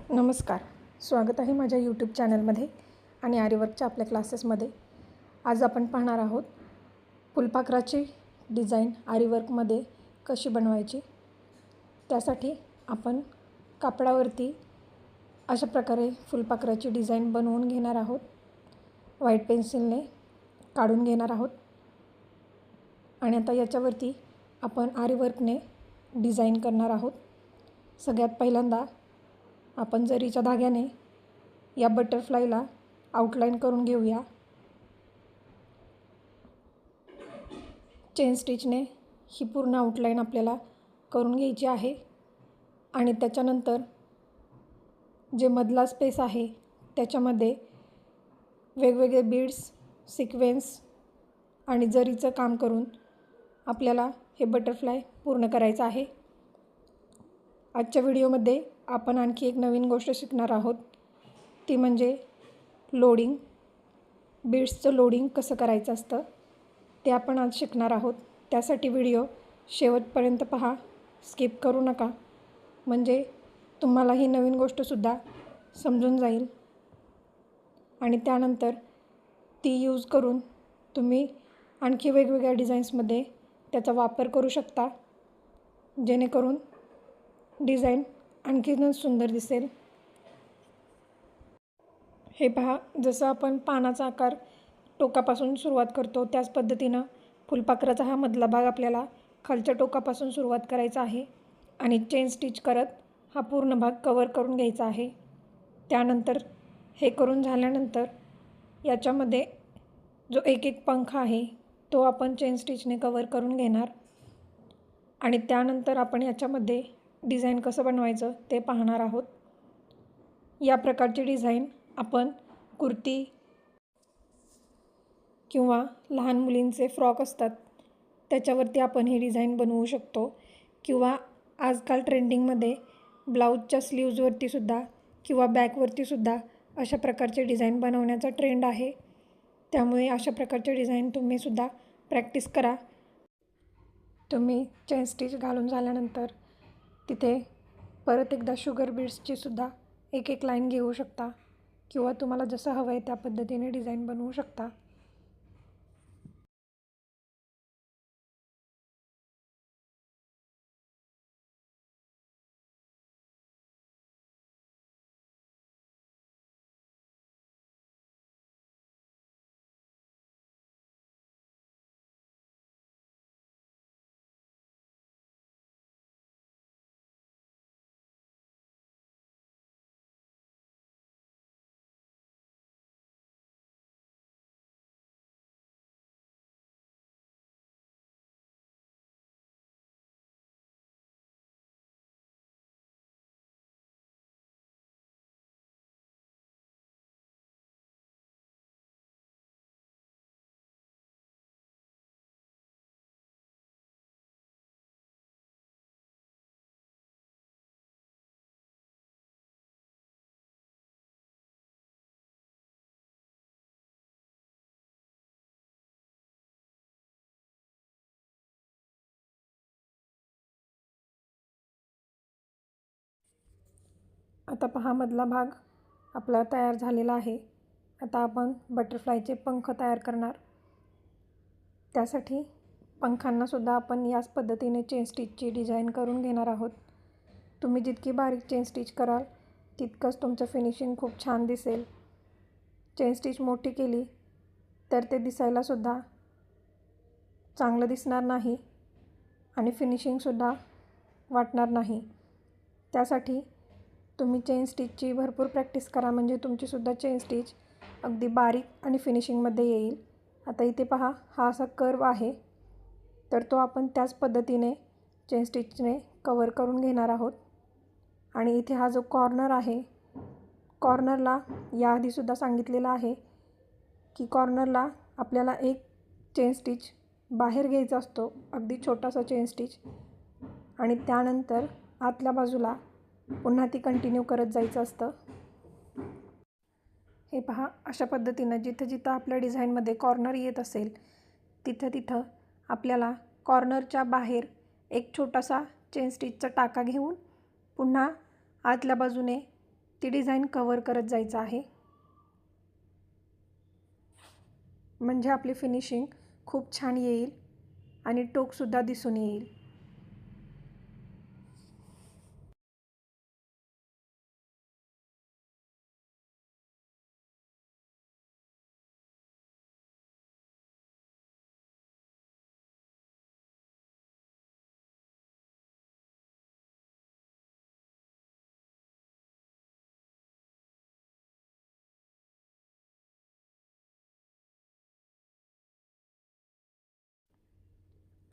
नमस्कार, स्वागत आहे माझ्या यूट्यूब चॅनलमध्ये आणि आरीवर्कच्या आपल्या क्लासेसमध्ये। आज आपण पाहणार आहोत फुलपाखराची डिझाईन आरीवर्कमध्ये कशी बनवायची। त्यासाठी आपण कापडावरती अशा प्रकारे फुलपाखराची डिझाईन बनवून घेणार आहोत। व्हाईट पेन्सिलने काढून घेणार आहोत आणि आता याच्यावरती आपण आरीवर्कने डिझाईन करणार आहोत। सगळ्यात पहिल्यांदा आपण जरीच्या धाग्याने या बटरफ्लायला आउटलाइन करून घेऊया। चेन स्टिचने ही पूर्ण आउटलाइन आपल्याला करून घ्यायची आहे आणि त्याच्यानंतर जे मधला स्पेस आहे त्याच्यामध्ये वेगवेगळे बीड्स, सिक्वेन्स आणि जरीचं काम करून आपल्याला हे बटरफ्लाय पूर्ण करायचं आहे। आजच्या व्हिडिओमध्ये आपण आणखी एक नवीन गोष्ट शिकणार आहोत, ती म्हणजे लोडिंग। बीड्सचं लोडिंग कसं करायचं असतं ते आपण आज शिकणार आहोत। त्यासाठी व्हिडिओ शेवटपर्यंत पहा, स्किप करू नका, म्हणजे तुम्हाला ही नवीन गोष्टसुद्धा समजून जाईल आणि त्यानंतर ती यूज करून तुम्ही आणखी वेगवेगळ्या डिझाईन्समध्ये त्याचा वापर करू शकता, जेणेकरून डिझाईन आणखीनच सुंदर दिसेल। हे पहा, जसं आपण पानाचा आकार टोकापासून सुरुवात करतो त्याच पद्धतीनं फुलपाखराचा हा मधला भाग आपल्याला खालच्या टोकापासून सुरुवात करायचा आहे आणि चेन स्टिच करत हा पूर्ण भाग कवर करून घ्यायचा आहे। त्यानंतर हे करून झाल्यानंतर याच्यामध्ये जो एक पंख आहे तो आपण चेन स्टिचने कवर करून घेणार आणि त्यानंतर आपण याच्यामध्ये डिझाईन कसं बनवायचं ते पाहणार आहोत। या प्रकारची डिझाईन आपण कुर्ती किंवा लहान मुलींचे फ्रॉक असतात त्याच्यावरती आपण ही डिझाईन बनवू शकतो, किंवा आजकाल ट्रेंडिंगमध्ये ब्लाऊजच्या स्लीव्जवरती सुद्धा किंवा बॅकवरती सुद्धा अशा प्रकारचे डिझाईन बनवण्याचा ट्रेंड आहे। त्यामुळे अशा प्रकारचे डिझाईन तुम्ही सुद्धा प्रॅक्टिस करा। तुम्ही चेन स्टिच घालून झाल्यानंतर तिथे परत एकदा शुगर बीड्सची सुद्धा एक लाईन घेऊ शकता, किंवा तुम्हाला जसं हवं आहे त्या पद्धतीने डिझाईन बनवू शकता। आता पहा, मधला भाग आपला तयार झालेला आहे। आता आपण बटरफ्लायचे पंख तयार करणार। त्यासाठी पंखांना सुद्धा आपण याच पद्धतीने चेन स्टिचची डिझाईन करून घेणार आहोत। तुम्ही जितकी बारीक चेन स्टिच कराल तितकंच तुमचं फिनिशिंग खूप छान दिसेल। चेन स्टिच मोठी केली तर ते दिसायलासुद्धा चांगलं दिसणार नाही आणि फिनिशिंगसुद्धा वाटणार नाही। त्यासाठी तुम्ही चेन स्टिचची भरपूर प्रॅक्टिस करा, म्हणजे तुमचीसुद्धा चेन स्टिच अगदी बारीक आणि फिनिशिंगमध्ये येईल। आता इथे पहा, हा असा कर्व आहे, तर तो आपण त्याच पद्धतीने चेन स्टिचने कवर करून घेणार आहोत। आणि इथे हा जो कॉर्नर आहे, कॉर्नरला याआधीसुद्धा सांगितलेलं आहे की कॉर्नरला आपल्याला एक चेन स्टिच बाहेर घ्यायचा असतो, अगदी छोटासा चेन स्टिच, आणि त्यानंतर आतल्या बाजूला पुन्हा ती कंटिन्यू करत जायचं असतं। हे पहा, अशा पद्धतीनं जिथं जिथं आपल्या डिझाईनमध्ये कॉर्नर येत असेल तिथं तिथं आपल्याला कॉर्नरच्या बाहेर एक छोटासा चेन स्टिचचा टाका घेऊन पुन्हा आतल्या बाजूने ती डिझाईन कवर करत जायचं आहे, म्हणजे आपली फिनिशिंग खूप छान येईल आणि टोकसुद्धा दिसून येईल.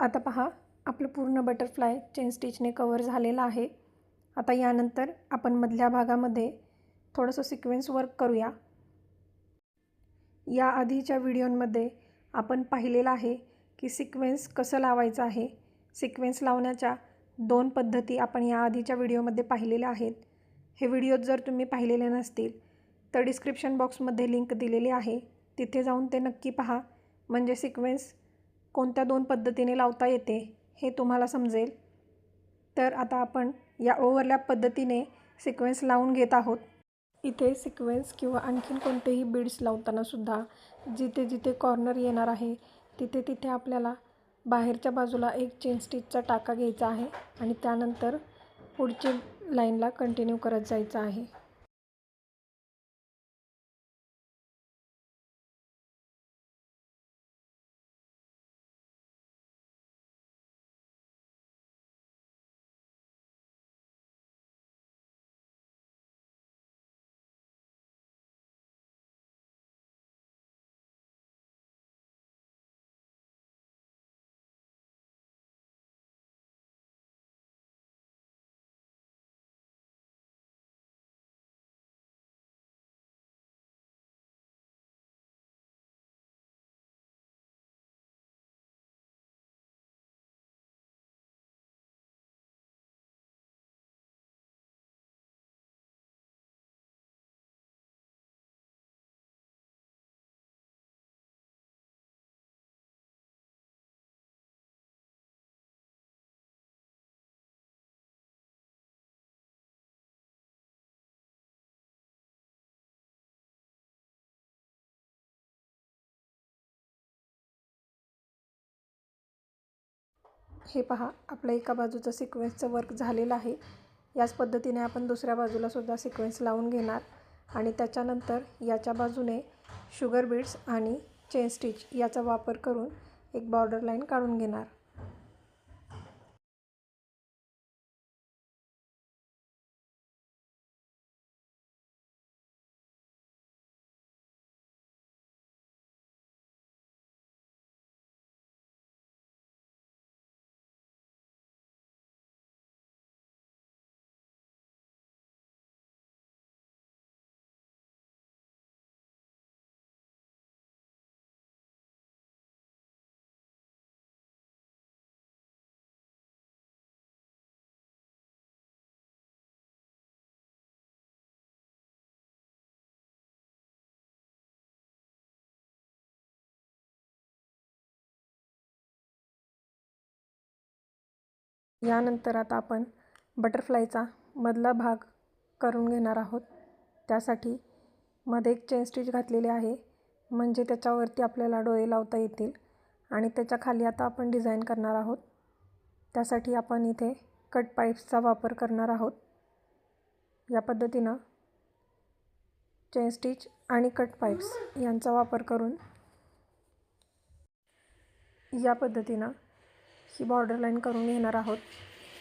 आता पहा, आपलं पूर्ण बटरफ्लाय चेन स्टिचने कवर झालेलं आहे. आता यानंतर आपण मधल्या भागामध्ये थोडंसं सिक्वेन्स वर्क करूया. या आधीच्या व्हिडिओमध्ये आपण पाहिलेलं आहे की सिक्वेन्स कसं लावायचं आहे. सिक्वेन्स लावण्याच्या 2 पद्धती आपण या आधीच्या व्हिडिओमध्ये पाहिलेल्या आहेत. हे व्हिडिओ जर तुम्ही पाहिलेले नसतील तर डिस्क्रिप्शन बॉक्समध्ये लिंक दिलेली आहे, तिथे जाऊन ते नक्की पहा, म्हणजे सिक्वेन्स कोणत्या 2 पद्धतीने लावता येते हे तुम्हाला समजेल. तर आता आपण या ओव्हरलॅप पद्धतीने सिक्वेन्स लावून घेत आहोत. इथे सिक्वेन्स किंवा आणखीन कोणतेही बीड्स लावताना सुद्धा जिथे जिथे कॉर्नर येणार आहे तिथे तिथे आपल्याला बाहेरच्या बाजूला एक चेन स्टिचचा टाका घ्यायचा आहे आणि त्यानंतर पुढची लाईनला कंटिन्यू करत जायचं आहे. हे पहा, आपलं एका बाजूचं सिक्वेन्सचं वर्क झालेलं आहे. याच पद्धतीने आपण दुसऱ्या बाजूला सुद्धा सिक्वेन्स लावून घेणार आणि त्याच्यानंतर याच्या बाजूने शुगर बीड्स आणि चेन स्टिच याचा वापर करून एक बॉर्डर लाईन काढून घेणार. यानंतर आता आपण बटरफ्लायचा मधला भाग करून घेणार आहोत. त्यासाठी मध्ये एक चेन स्टिच घातलेली आहे, म्हणजे त्याच्यावरती आपल्याला डोळे लावता येतील आणि त्याच्या खाली आता आपण डिझाईन करणार आहोत. त्यासाठी आपण इथे कट पाईप्सचा वापर करणार आहोत. या पद्धतीनं चेन स्टिच आणि कट पाईप्स यांचा वापर करून या पद्धतीनं ही बॉर्डर लाईन करून घेणार आहोत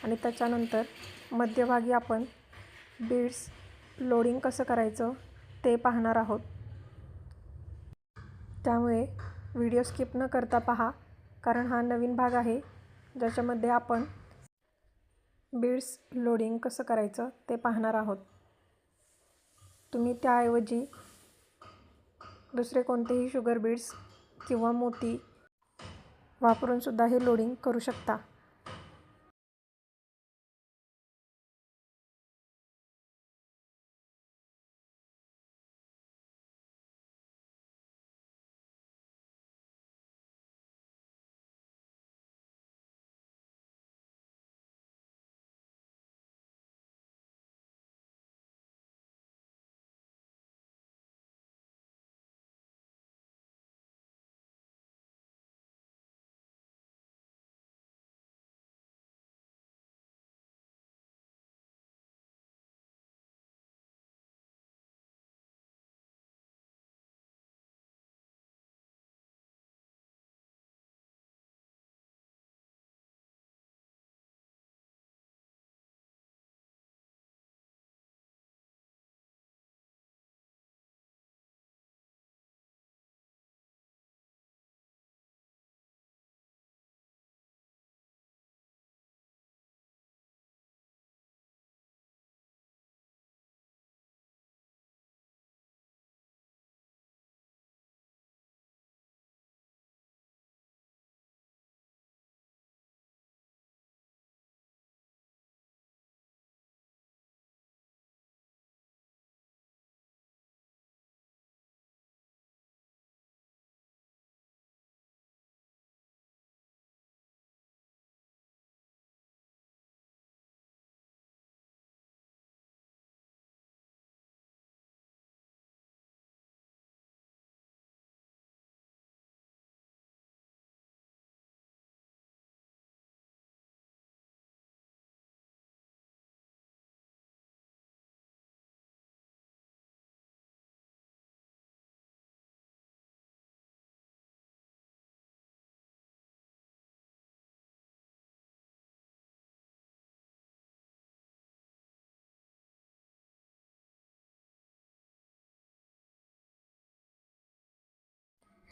आणि त्याच्यानंतर मध्यभागी आपण बीड्स लोडिंग कसं करायचं ते पाहणार आहोत. त्यामुळे व्हिडिओ स्किप न करता पहा, कारण हा नवीन भाग आहे ज्याच्यामध्ये आपण बीड्स लोडिंग कसं करायचं ते पाहणार आहोत. तुम्ही त्याऐवजी दुसरे कोणतेही शुगर बीड्स किंवा मोती वापरून सुद्धा हे लोडिंग करू शकता.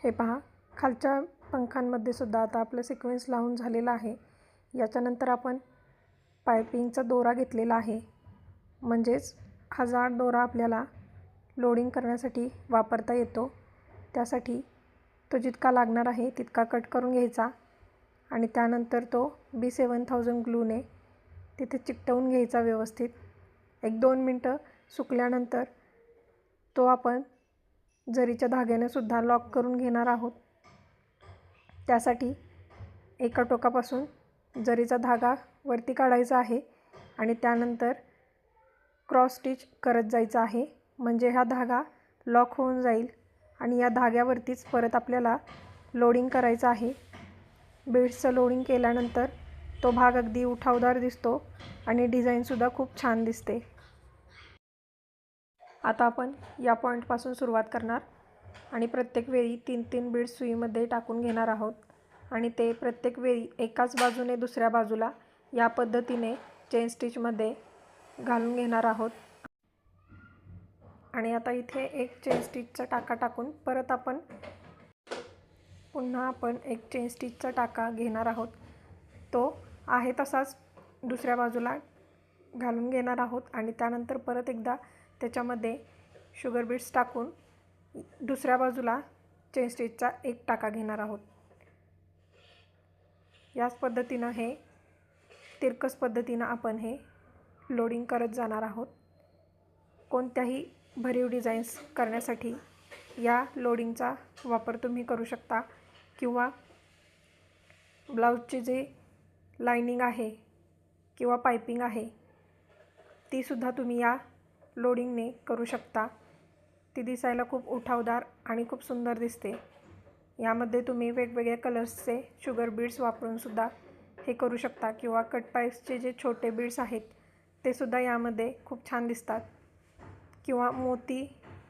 हे पहा, खालच्या पंखांमध्ये सुद्धा आता आपलं सिक्वेन्स लावून झालेला आहे. याच्यानंतर आपण पायपिंगचा दोरा घेतलेला आहे, म्हणजेच हा जाड दोरा आपल्याला लोडिंग करण्यासाठी वापरता येतो. त्यासाठी तो जितका लागणार आहे तितका कट करून घ्यायचा आणि त्यानंतर तो B7000 ग्लूने तिथे चिकटवून घ्यायचा व्यवस्थित. 1-2 मिनटं सुकल्यानंतर तो आपण जरीच्या धाग्याने सुद्धा लॉक करून घेणार आहोत. त्यासाठी एका टोकापासून जरीचा धागा वरती काढायचा आहे आणि त्यानंतर क्रॉस स्टिच करत जायचं आहे, म्हणजे हा धागा लॉक होऊन जाईल आणि या धाग्यावरतीच परत आपल्याला लोडिंग करायचं आहे. बीड्सचं लोडिंग केल्यानंतर तो भाग अगदी उठावदार दिसतो आणि डिझाईनसुद्धा खूप छान दिसते. आता आपण या पॉईंटपासून सुरुवात करणार आणि प्रत्येक वेळी 3-3 बीड्स सुईमध्ये टाकून घेणार आहोत आणि ते प्रत्येक वेळी एकाच बाजूने दुसऱ्या बाजूला या पद्धतीने चेन स्टिचमध्ये घालून घेणार आहोत. आणि आता इथे एक चेन स्टिचचा टाका टाकून परत आपण पुन्हा एक चेन स्टिचचा टाका घेणार आहोत. तो आहे तसाच दुसऱ्या बाजूला घालून घेणार आहोत आणि त्यानंतर परत एकदा त्याच्यामध्ये शुगर बीड्स टाकून दुसऱ्या बाजूला चेन स्टिचचा एक टाका घेणार आहोत. याच पद्धतीनं हे तिरकस पद्धतीनं आपण हे लोडिंग करत जाणार आहोत. कोणत्याही भरीव डिझाईन्स करण्यासाठी या लोडिंगचा वापर तुम्ही करू शकता किंवा ब्लाऊजची जी लायनिंग आहे किंवा पायपिंग आहे तीसुद्धा तुम्ही या लोडिंगने करू शकता. ती दिसायला खूप उठावदार आणि खूप सुंदर दिसते. यामध्ये तुम्ही वेगवेगळ्या कलर्सचे शुगर बीड्स वापरूनसुद्धा हे करू शकता किंवा कट पाईप्सचे जे छोटे बीड्स आहेत ते सुद्धा यामध्ये खूप छान दिसतात किंवा मोती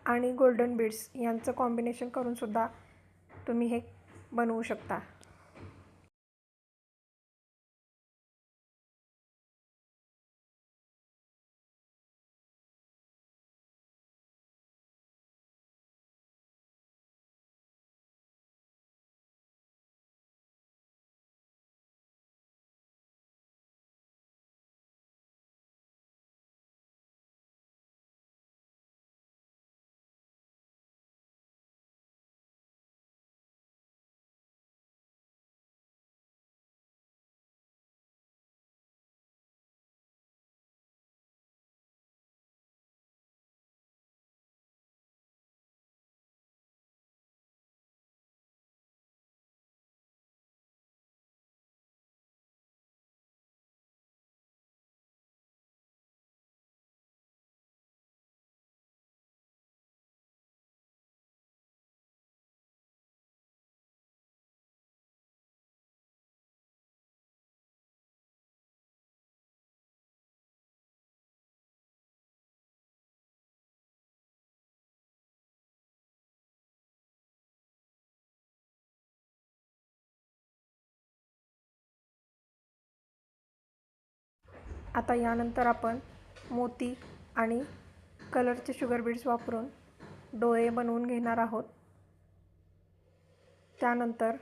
आणि गोल्डन बीड्स यांचं कॉम्बिनेशन करूनसुद्धा तुम्ही हे बनवू शकता. आता यानंतर आपण मोती आणि कलरचे शुगर बीड्स वापरून डोळे बनवून घेणार आहोत. त्यानंतर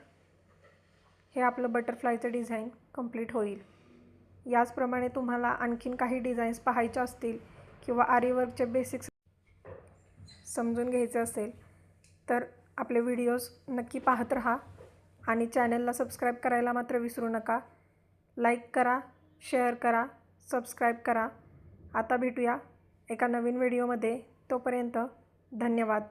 हे आपलं बटरफ्लायचं डिझाईन कंप्लीट होईल. याचप्रमाणे तुम्हाला आणखीन काही डिझाईन्स पाहायच्या असतील किंवा आरी वर्कचे बेसिक्स समजून घ्यायचे असेल तर आपले व्हिडिओज नक्की पाहत राहा आणि चॅनलला सबस्क्राईब करायला मात्र विसरू नका. लाईक करा, शेअर करा, सबस्क्राईब करा. आता भेटूया एका नवीन व्हिडिओमध्ये. तोपर्यंत धन्यवाद.